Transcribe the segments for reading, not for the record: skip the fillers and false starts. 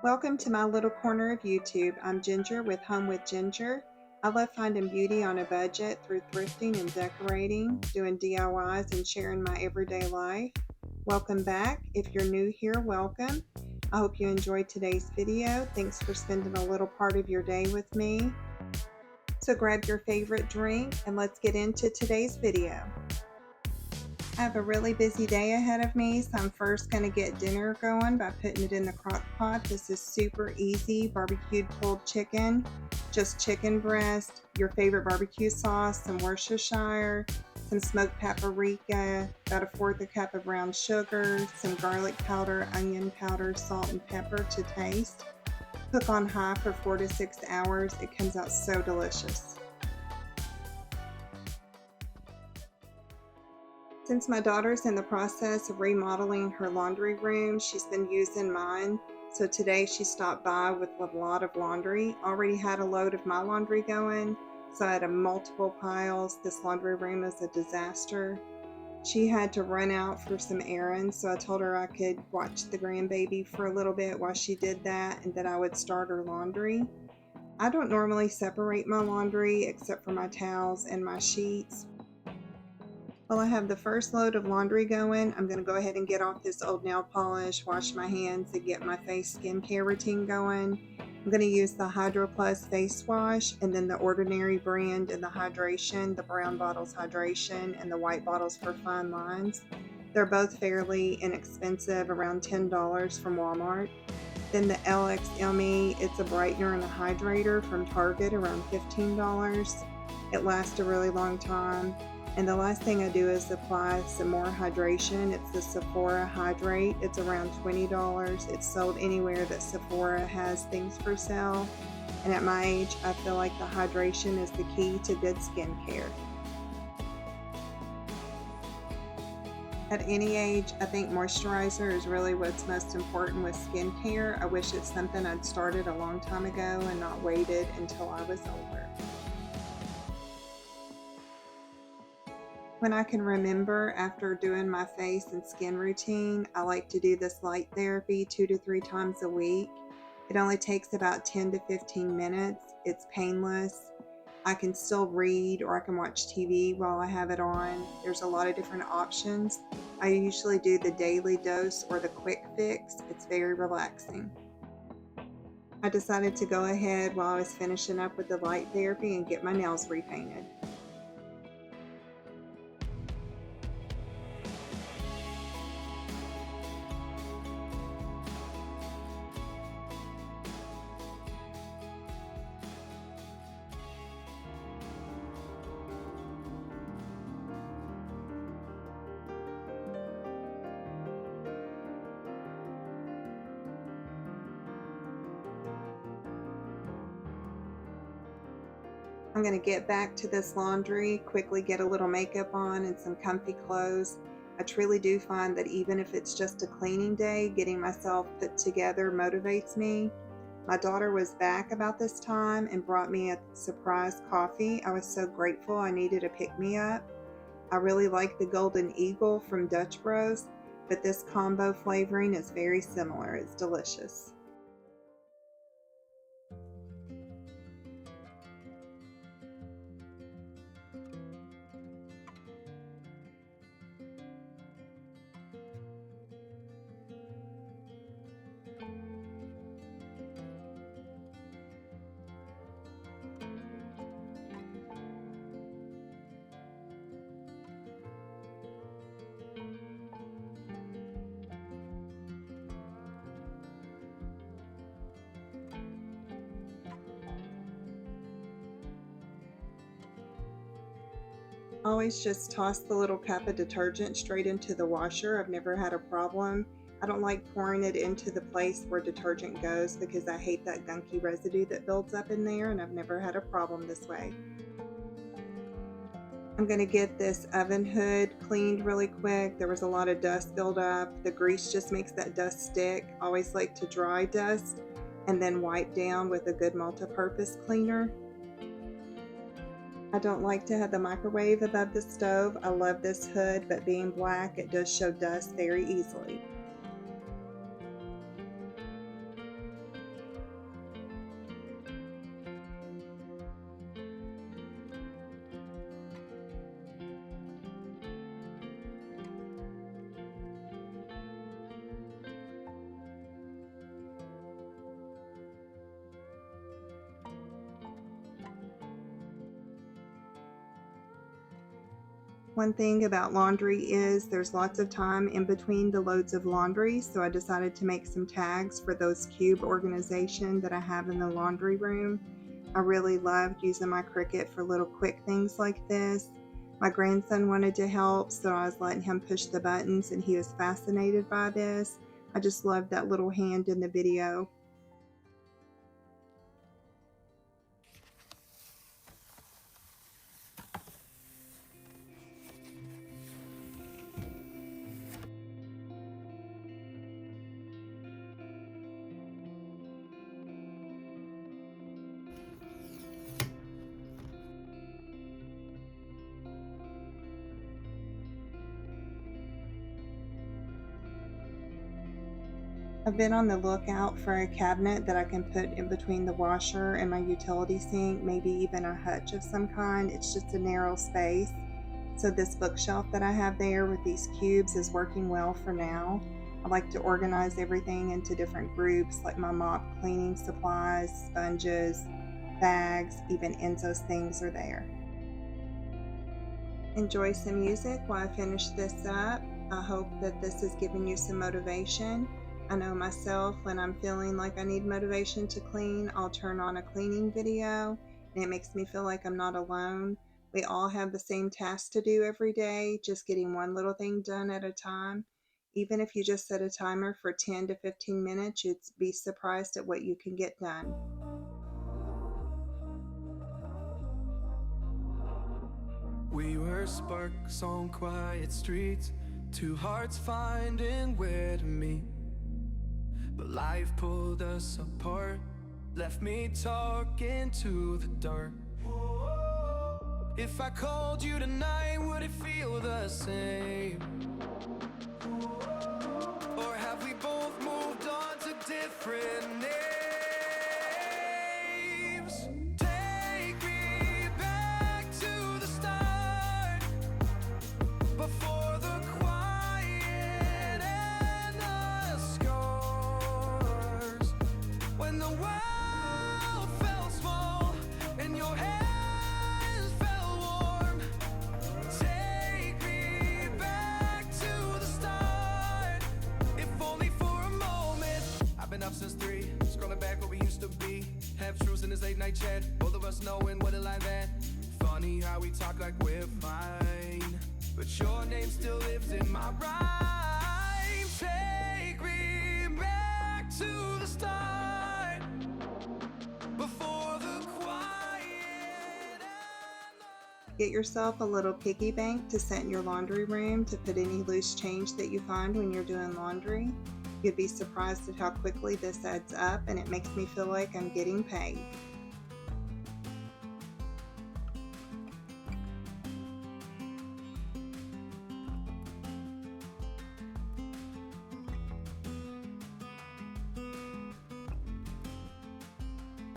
Welcome to my little corner of YouTube. I'm Ginger with Home with Ginger. I love finding beauty on a budget through thrifting and decorating, doing DIYs, and sharing my everyday life. Welcome back. If you're new here, welcome. I hope you enjoyed today's video. Thanks for spending a little part of your day with me. So grab your favorite drink and let's get into today's video. I have a really busy day ahead of me, so I'm first going to get dinner going by putting it in the crock pot. This is super easy, barbecued pulled chicken, just chicken breast, your favorite barbecue sauce, some Worcestershire, some smoked paprika, about 1/4 cup of brown sugar, some garlic powder, onion powder, salt and pepper to taste. Cook on high for 4 to 6 hours. It comes out so delicious. Since my daughter's in the process of remodeling her laundry room, she's been using mine. So today she stopped by with a lot of laundry. Already had a load of my laundry going, so I had multiple piles. This laundry room is a disaster. She had to run out for some errands, so I told her I could watch the grandbaby for a little bit while she did that, and that I would start her laundry. I don't normally separate my laundry except for my towels and my sheets. While I have the first load of laundry going, I'm going to go ahead and get off this old nail polish, wash my hands, and get my face skincare routine going. I'm going to use the Hydro Plus face wash, and then the Ordinary brand and the hydration, the brown bottle's hydration and the white bottle's for fine lines. They're both fairly inexpensive, around $10 from Walmart. Then the LXME, it's a brightener and a hydrator from Target, around $15. It lasts a really long time. And the last thing I do is apply some more hydration. It's the Sephora Hydrate. It's around $20. It's sold anywhere that Sephora has things for sale. And at my age, I feel like the hydration is the key to good skincare. At any age, I think moisturizer is really what's most important with skincare. I wish it's something I'd started a long time ago and not waited until I was older. When I can remember, after doing my face and skin routine, I like to do this light therapy 2 to 3 times a week. It only takes about 10 to 15 minutes. It's painless. I can still read or I can watch TV while I have it on. There's a lot of different options. I usually do the daily dose or the quick fix. It's very relaxing. I decided to go ahead while I was finishing up with the light therapy and get my nails repainted. I'm going to get back to this laundry, quickly get a little makeup on and some comfy clothes. I truly do find that even if it's just a cleaning day, getting myself put together motivates me. My daughter was back about this time and brought me a surprise coffee. I was so grateful. I needed a pick-me-up. I really like the Golden Eagle from Dutch Bros, but this combo flavoring is very similar. It's delicious. Always just toss the little cup of detergent straight into the washer. I've never had a problem. I don't like pouring it into the place where detergent goes because I hate that gunky residue that builds up in there, and I've never had a problem this way. I'm going to get this oven hood cleaned really quick. There was a lot of dust build up. The grease just makes that dust stick. Always like to dry dust and then wipe down with a good multi-purpose cleaner. I don't like to have the microwave above the stove. I love this hood, but being black, it does show dust very easily. One thing about laundry is there's lots of time in between the loads of laundry, so I decided to make some tags for those cube organization that I have in the laundry room. I really loved using my Cricut for little quick things like this. My grandson wanted to help, so I was letting him push the buttons, and he was fascinated by this. I just loved that little hand in the video. I've been on the lookout for a cabinet that I can put in between the washer and my utility sink, maybe even a hutch of some kind. It's just a narrow space. So this bookshelf that I have there with these cubes is working well for now. I like to organize everything into different groups, like my mop cleaning supplies, sponges, bags, even Enzo's things are there. Enjoy some music while I finish this up. I hope that this has given you some motivation. I know myself, when I'm feeling like I need motivation to clean, I'll turn on a cleaning video, and it makes me feel like I'm not alone. We all have the same task to do every day, just getting one little thing done at a time. Even if you just set a timer for 10 to 15 minutes, you'd be surprised at what you can get done. We were sparks on quiet streets, two hearts finding where to meet. But life pulled us apart, left me talking to the dark. If I called you tonight, would it feel the same? Or have we both moved on to different names? Take me back to the start, before the quiet and the scars. When the world felt small and your hands felt warm. Take me back to the start, if only for a moment. I've been up since 3, scrolling back where we used to be. Half truths in this late night chat, both of us knowing what it like that. Funny how we talk like we're fine, but your name still lives in my rhyme. Take me back to the start, before the quiet and Get yourself a little piggy bank to set in your laundry room to put any loose change that you find when you're doing laundry. You'd be surprised at how quickly this adds up, and it makes me feel like I'm getting paid.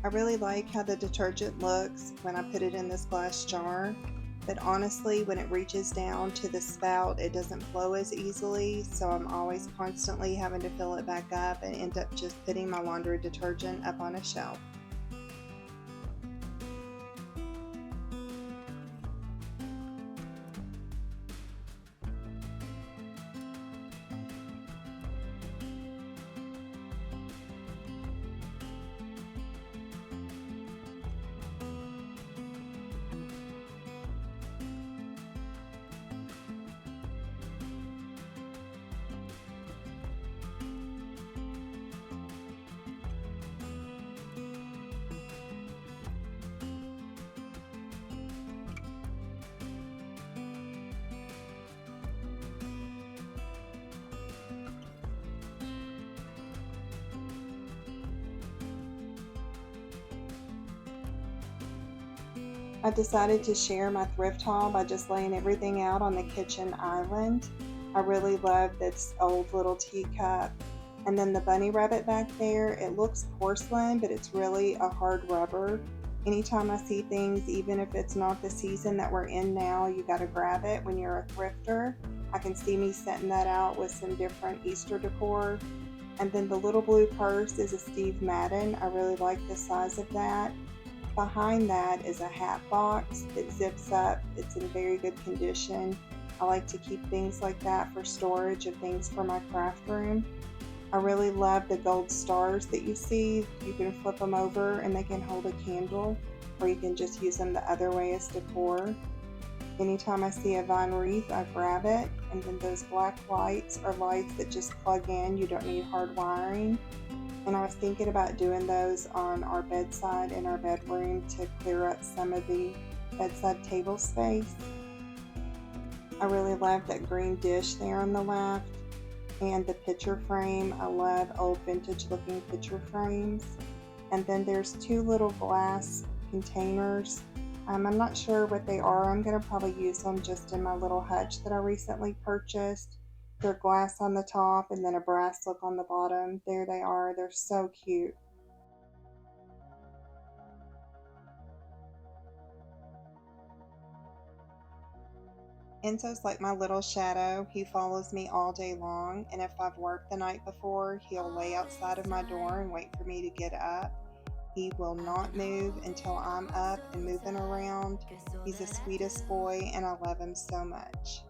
I really like how the detergent looks when I put it in this glass jar, but honestly, when it reaches down to the spout, it doesn't flow as easily, so I'm always constantly having to fill it back up and end up just putting my laundry detergent up on a shelf. I decided to share my thrift haul by just laying everything out on the kitchen island. I really love this old little teacup. And then the bunny rabbit back there, it looks porcelain, but it's really a hard rubber. Anytime I see things, even if it's not the season that we're in now, you gotta grab it when you're a thrifter. I can see me setting that out with some different Easter decor. And then the little blue purse is a Steve Madden. I really like the size of that. Behind that is a hat box that zips up. It's in very good condition. I like to keep things like that for storage of things for my craft room. I really love the gold stars that you see. You can flip them over and they can hold a candle, or you can just use them the other way as decor. Anytime I see a vine wreath, I grab it. And then those black lights are lights that just plug in. You don't need hard wiring. And I was thinking about doing those on our bedside in our bedroom to clear up some of the bedside table space. I really love that green dish there on the left and the picture frame. I love old vintage looking picture frames. And then there's two little glass containers. I'm not sure what they are. I'm going to probably use them just in my little hutch that I recently purchased. They're glass on the top and then a brass look on the bottom. There they are. They're so cute. Enzo's like my little shadow. He follows me all day long, and if I've worked the night before, he'll lay outside of my door and wait for me to get up. He will not move until I'm up and moving around. He's the sweetest boy, and I love him so much.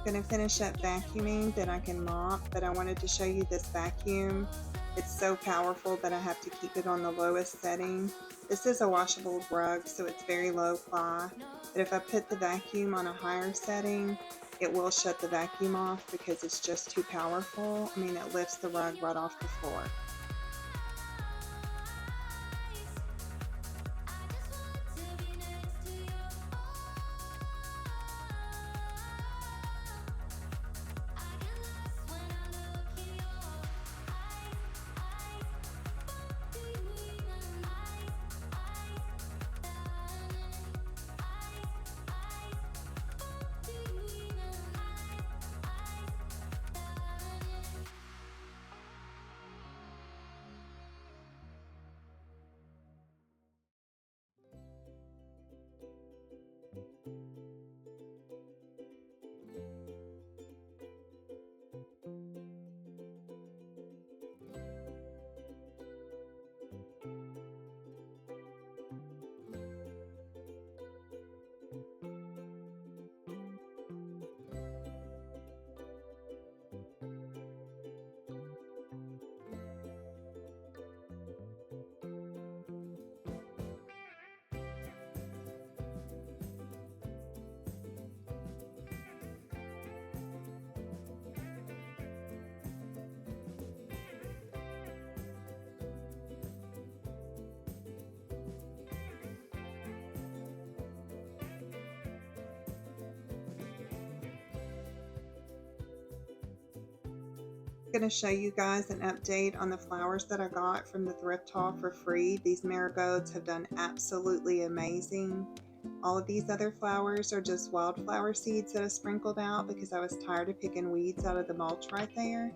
Gonna finish up vacuuming, then I can mop, but I wanted to show you this vacuum. It's so powerful that I have to keep it on the lowest setting. This is a washable rug, so it's very low ply, but if I put the vacuum on a higher setting, it will shut the vacuum off because it's just too powerful. I mean, it lifts the rug right off the floor. Going to show you guys an update on the flowers that I got from the thrift haul for free. These marigolds have done absolutely amazing. All of these other flowers are just wildflower seeds that I sprinkled out because I was tired of picking weeds out of the mulch right there.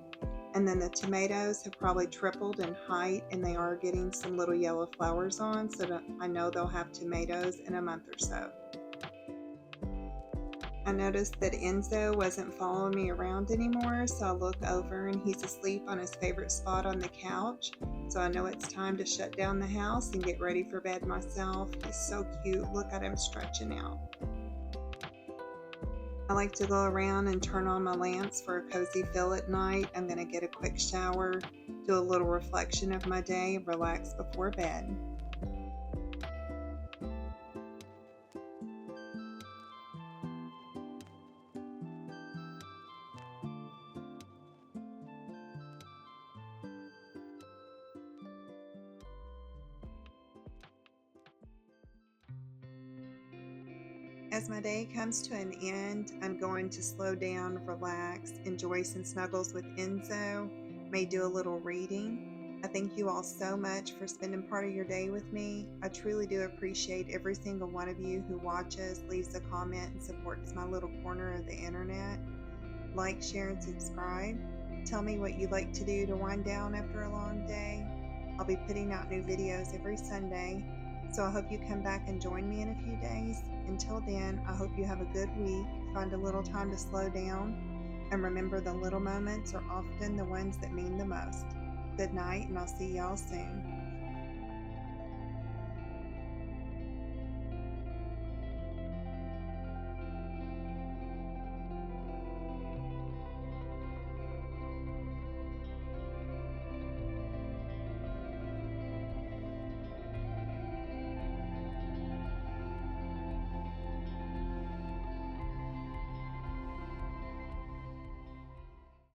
And then the tomatoes have probably tripled in height, and they are getting some little yellow flowers on, so that I know they'll have tomatoes in a month or so. I noticed that Enzo wasn't following me around anymore, so I look over and he's asleep on his favorite spot on the couch. So I know it's time to shut down the house and get ready for bed myself. He's so cute. Look at him stretching out. I like to go around and turn on my lamps for a cozy feel at night. I'm going to get a quick shower, do a little reflection of my day, and relax before bed. As my day comes to an end, I'm going to slow down, relax, enjoy some snuggles with Enzo, may do a little reading. I thank you all so much for spending part of your day with me. I truly do appreciate every single one of you who watches, leaves a comment, and supports my little corner of the internet. Like, share, and subscribe. Tell me what you like to do to wind down after a long day. I'll be putting out new videos every Sunday, so I hope you come back and join me in a few days. Until then, I hope you have a good week, find a little time to slow down, and remember the little moments are often the ones that mean the most. Good night, and I'll see y'all soon.